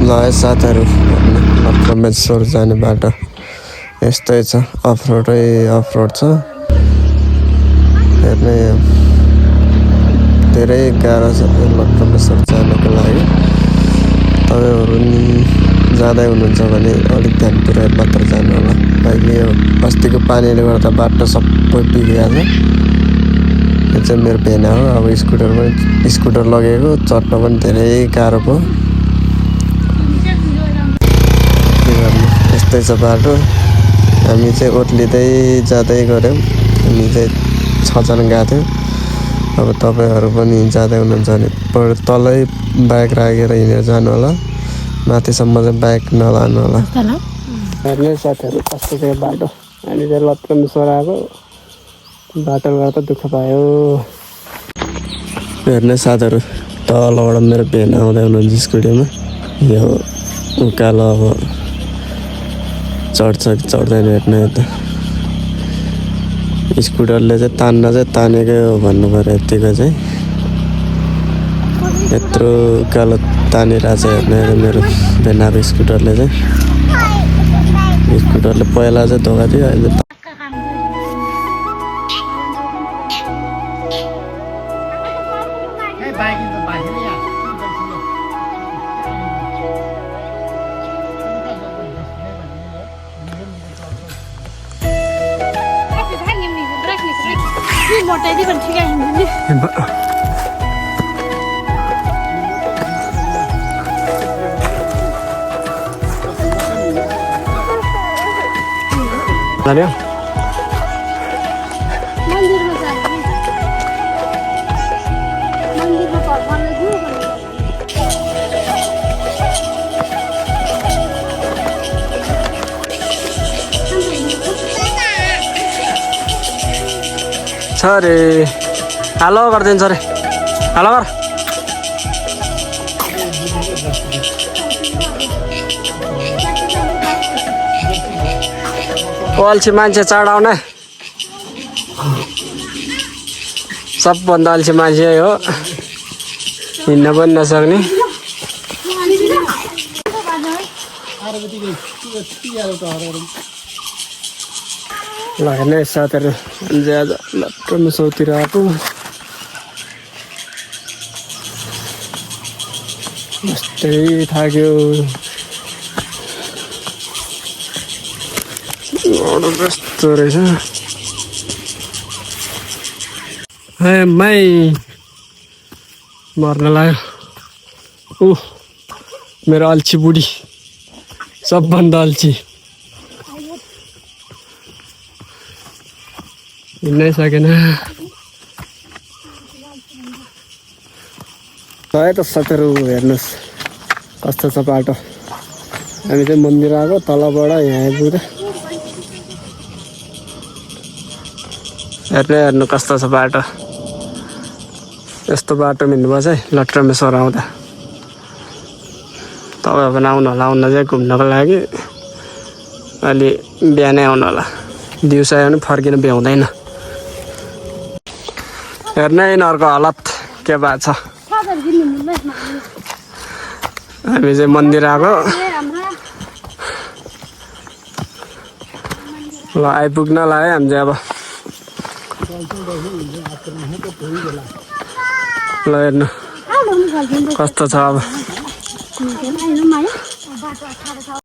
ल साथहरू लक्ष्मेश्वर जाने बाटो यस्तै छ अफरोड छ हेर्ने धेरै गाह्रो छ लक्ष्मेश्वर जानको लागि तपाईँहरू नि जाँदै हुनुहुन्छ भने अलिक ध्यान पुऱ्याएर मात्र जानु होला अहिले यो अस्तिको पानीले गर्दा बाटो सबै बिग्रिहाल्छ यो चाहिँ मेरो भेना हो अब स्कुटर लगेको चढ्न पनि धेरै गाह्रो भयो यस्तै छ बाटो हामी चाहिँ ओत्लिँदै जाँदै गऱ्यौँ हामी चाहिँ 6 जना गएको थियौँ अब तपाईँहरू पनि जाँदै हुनुहुन्छ भने तलै बाइक राखेर हिँडेर जानु होला माथिसम्म चाहिँ बाइक नलानु होला हेर्ने साथीहरू कस्तो चाहिँ बाटो हामी चाहिँ लक्ष्मेश्वर आएको बाटोले गर्दा दुःख पायो हेर्ने साथीहरू तलबाट मेरो भेन आउँदै हुनुहुन्छ स्कुटीमा यो उकालो अब चढ्छ कि चढ्दैन हेर्ने यता स्कुटरले चाहिँ तानेकै हो भन्नु पऱ्यो यत्तिको चाहिँ यत्रो उकालो तानिरहेको छ हेर्ने मेरो भेनाको स्कुटरले चाहिँ स्कुटरले पहिला चाहिँ धोका थियो अहिले सरे हेलो गरिदिन्छ अरे हेलो गर अल्छी मान्छे चढाउने सबभन्दा अल्छी मान्छे हो हिँड्न पनि नसक्ने ल हेर्ने साथीहरू आज लक्ष्मेश्वरतिर आएको यस्तै थाक्यो कस्तो रहेछ हे माइ मर्न लाग्यो मेरो अल्छी बुढी सबभन्दा अल्छी हिँड्नै सकेन है त साथीहरू हेर्नुहोस् कस्तो छ बाटो हामी चाहिँ मन्दिर आएको तलबाट यहाँ आइपुग्दा हेर्नु कस्तो छ बाटो यस्तो बाटो हिँड्नुपर्छ है लक्ष्मेश्वर आउँदा तपाईँ पनि आउनु होला आउन चाहिँ घुम्नको लागि अलि बिहानै आउनु होला दिउँसो आयो भने फर्किन भ्याउँदैन हेर्नु यिनीहरूको हालत के भएको छ हामी चाहिँ मन्दिर आएको ल आइपुग्न लाग्यो हामी चाहिँ अब ल हेर्नु कस्तो छ अब